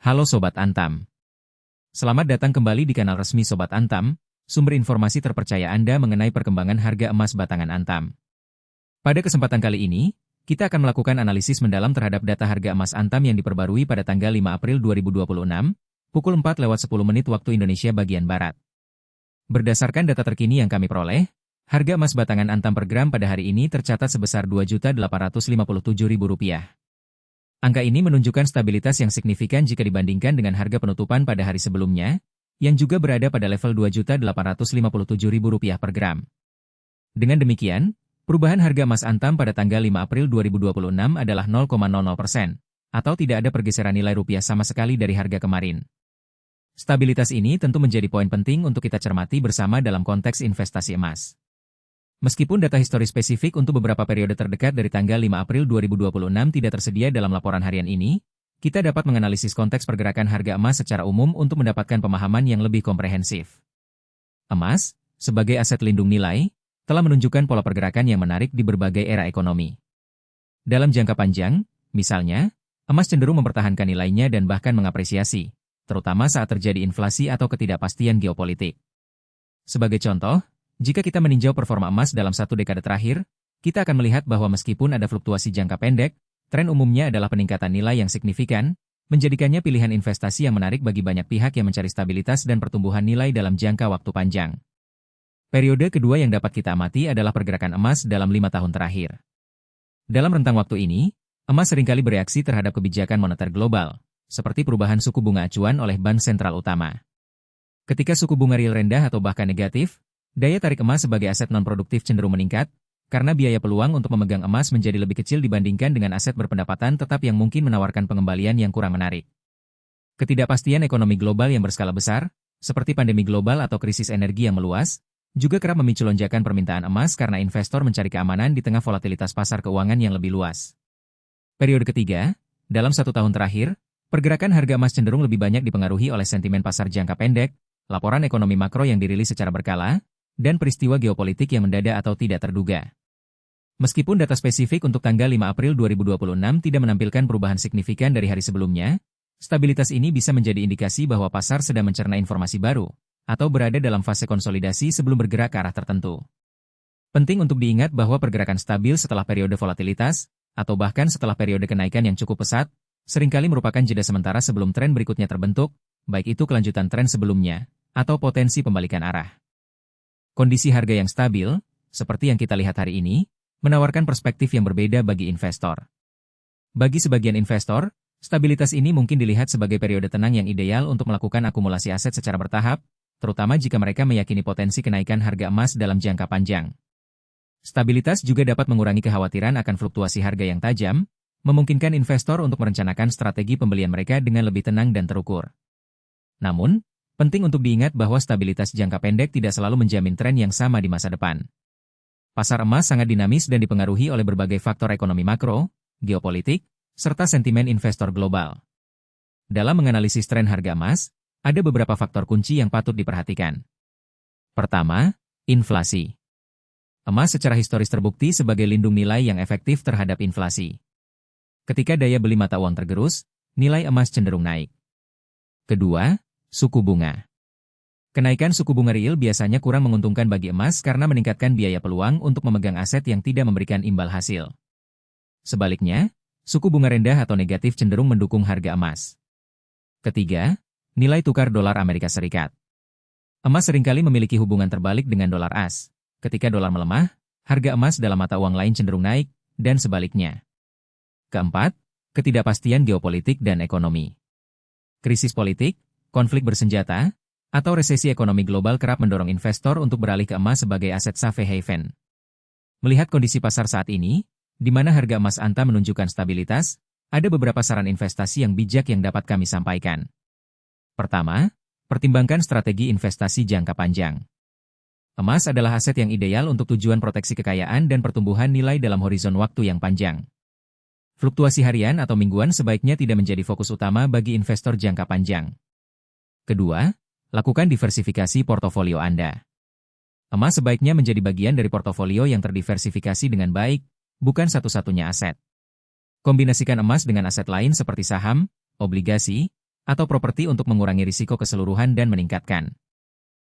Halo Sobat Antam. Selamat datang kembali di kanal resmi Sobat Antam, sumber informasi terpercaya Anda mengenai perkembangan harga emas batangan Antam. Pada kesempatan kali ini, kita akan melakukan analisis mendalam terhadap data harga emas Antam yang diperbarui pada tanggal 5 April 2026, pukul 4:10 waktu Indonesia bagian Barat. Berdasarkan data terkini yang kami peroleh, harga emas batangan Antam per gram pada hari ini tercatat sebesar Rp2.857.000. Angka ini menunjukkan stabilitas yang signifikan jika dibandingkan dengan harga penutupan pada hari sebelumnya, yang juga berada pada level Rp2.857.000 per gram. Dengan demikian, perubahan harga emas Antam pada tanggal 5 April 2026 adalah 0,00%, atau tidak ada pergeseran nilai rupiah sama sekali dari harga kemarin. Stabilitas ini tentu menjadi poin penting untuk kita cermati bersama dalam konteks investasi emas. Meskipun data historis spesifik untuk beberapa periode terdekat dari tanggal 5 April 2026 tidak tersedia dalam laporan harian ini, kita dapat menganalisis konteks pergerakan harga emas secara umum untuk mendapatkan pemahaman yang lebih komprehensif. Emas, sebagai aset lindung nilai, telah menunjukkan pola pergerakan yang menarik di berbagai era ekonomi. Dalam jangka panjang, misalnya, emas cenderung mempertahankan nilainya dan bahkan mengapresiasi, terutama saat terjadi inflasi atau ketidakpastian geopolitik. Sebagai contoh, jika kita meninjau performa emas dalam satu dekade terakhir, kita akan melihat bahwa meskipun ada fluktuasi jangka pendek, tren umumnya adalah peningkatan nilai yang signifikan, menjadikannya pilihan investasi yang menarik bagi banyak pihak yang mencari stabilitas dan pertumbuhan nilai dalam jangka waktu panjang. Periode kedua yang dapat kita amati adalah pergerakan emas dalam 5 tahun terakhir. Dalam rentang waktu ini, emas seringkali bereaksi terhadap kebijakan moneter global, seperti perubahan suku bunga acuan oleh bank sentral utama. Ketika suku bunga real rendah atau bahkan negatif, daya tarik emas sebagai aset non-produktif cenderung meningkat, karena biaya peluang untuk memegang emas menjadi lebih kecil dibandingkan dengan aset berpendapatan tetap yang mungkin menawarkan pengembalian yang kurang menarik. Ketidakpastian ekonomi global yang berskala besar, seperti pandemi global atau krisis energi yang meluas, juga kerap memicu lonjakan permintaan emas karena investor mencari keamanan di tengah volatilitas pasar keuangan yang lebih luas. Periode ketiga, dalam 1 tahun terakhir, pergerakan harga emas cenderung lebih banyak dipengaruhi oleh sentimen pasar jangka pendek, laporan ekonomi makro yang dirilis secara berkala, dan peristiwa geopolitik yang mendadak atau tidak terduga. Meskipun data spesifik untuk tanggal 5 April 2026 tidak menampilkan perubahan signifikan dari hari sebelumnya, stabilitas ini bisa menjadi indikasi bahwa pasar sedang mencerna informasi baru, atau berada dalam fase konsolidasi sebelum bergerak ke arah tertentu. Penting untuk diingat bahwa pergerakan stabil setelah periode volatilitas, atau bahkan setelah periode kenaikan yang cukup pesat, seringkali merupakan jeda sementara sebelum tren berikutnya terbentuk, baik itu kelanjutan tren sebelumnya, atau potensi pembalikan arah. Kondisi harga yang stabil, seperti yang kita lihat hari ini, menawarkan perspektif yang berbeda bagi investor. Bagi sebagian investor, stabilitas ini mungkin dilihat sebagai periode tenang yang ideal untuk melakukan akumulasi aset secara bertahap, terutama jika mereka meyakini potensi kenaikan harga emas dalam jangka panjang. Stabilitas juga dapat mengurangi kekhawatiran akan fluktuasi harga yang tajam, memungkinkan investor untuk merencanakan strategi pembelian mereka dengan lebih tenang dan terukur. Namun, penting untuk diingat bahwa stabilitas jangka pendek tidak selalu menjamin tren yang sama di masa depan. Pasar emas sangat dinamis dan dipengaruhi oleh berbagai faktor ekonomi makro, geopolitik, serta sentimen investor global. Dalam menganalisis tren harga emas, ada beberapa faktor kunci yang patut diperhatikan. Pertama, inflasi. Emas secara historis terbukti sebagai lindung nilai yang efektif terhadap inflasi. Ketika daya beli mata uang tergerus, nilai emas cenderung naik. Kedua, suku bunga. Kenaikan suku bunga real biasanya kurang menguntungkan bagi emas karena meningkatkan biaya peluang untuk memegang aset yang tidak memberikan imbal hasil. Sebaliknya, suku bunga rendah atau negatif cenderung mendukung harga emas. Ketiga, nilai tukar dolar Amerika Serikat. Emas seringkali memiliki hubungan terbalik dengan dolar AS. Ketika dolar melemah, harga emas dalam mata uang lain cenderung naik, dan sebaliknya. Keempat, ketidakpastian geopolitik dan ekonomi. Krisis politik, konflik bersenjata, atau resesi ekonomi global kerap mendorong investor untuk beralih ke emas sebagai aset safe haven. Melihat kondisi pasar saat ini, di mana harga emas Antam menunjukkan stabilitas, ada beberapa saran investasi yang bijak yang dapat kami sampaikan. Pertama, pertimbangkan strategi investasi jangka panjang. Emas adalah aset yang ideal untuk tujuan proteksi kekayaan dan pertumbuhan nilai dalam horizon waktu yang panjang. Fluktuasi harian atau mingguan sebaiknya tidak menjadi fokus utama bagi investor jangka panjang. Kedua, lakukan diversifikasi portofolio Anda. Emas sebaiknya menjadi bagian dari portofolio yang terdiversifikasi dengan baik, bukan satu-satunya aset. Kombinasikan emas dengan aset lain seperti saham, obligasi, atau properti untuk mengurangi risiko keseluruhan dan meningkatkan